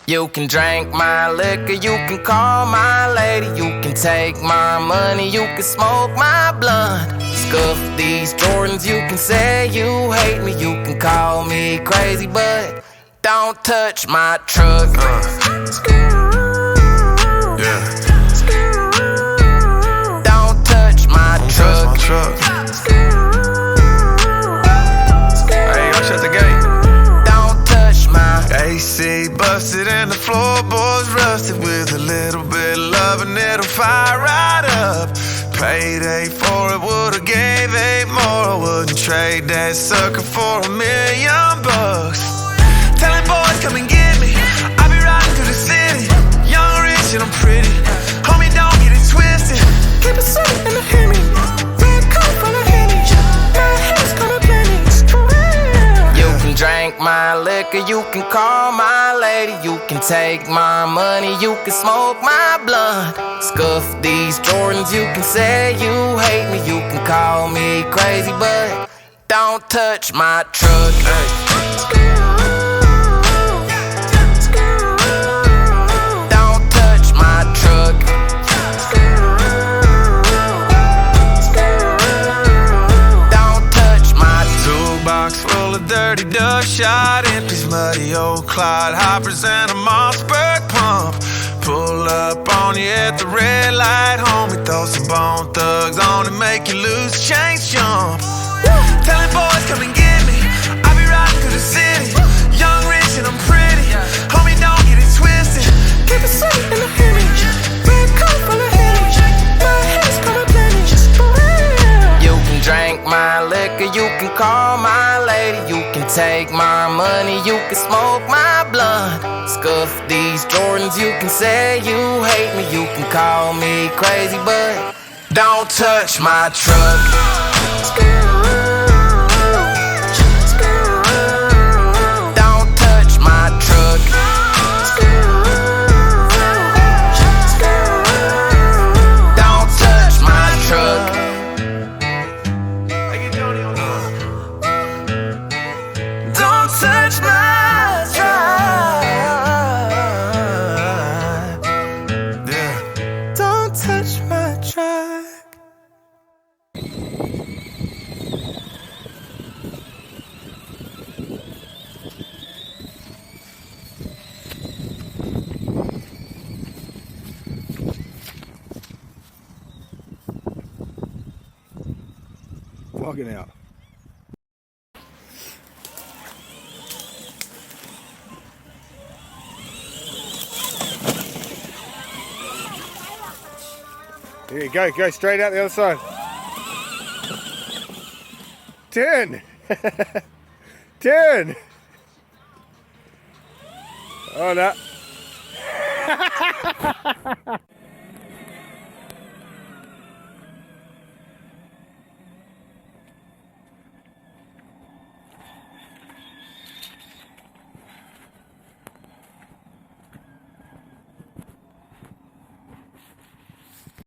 You can drink my liquor, you can call my lady, you can take my money, you can smoke my blunt. Scuff these Jordans, you can say you hate me, you can call me crazy, but don't touch my truck. Yeah. Don't touch my truck. Hey, go shut the gate. Don't touch my AC busted and the floorboards rusted. With a little bit of love and it'll fire right up. Payday for it, would've gave 8 more. I wouldn't trade that sucker for $1,000,000. Telling boys come and get me, I be riding through the city. Young, rich, and I'm pretty. Homie, don't get it twisted. Keep it sweet in the Hemi. Red coat full of Henny. My head's gonna plenty. You can drink my liquor, you can call my lady, you can take my money, you can smoke my blunt. Scuff these Jordans, you can say you hate me, you can call me crazy, but don't touch my truck. Don't touch my truck. Don't touch my Toolbox full of dirty dust shot, empties muddy old Clyde hoppers and a Mossberg pump. Pull up on you at the red light, homie, throw some Bone Thugs on and make you lose change jump. Telling boys come and get me, I be riding through the city. Young, rich, and I'm pretty. Homie, don't get it twisted. Keep it sweet in the Hemi. Red coat full of Henny. My head's gonna plenty. You can drink my liquor, you can call my lady, you can take my money, you can smoke my blunt. Scuff these Jordans, you can say you hate me, you can call me crazy, but don't touch my truck. Don't touch my truck. Don't touch my truck. Don't touch my truck. Yeah. Don't touch my truck. Walking out. Here you go straight out the other side. 10. 10. Oh no.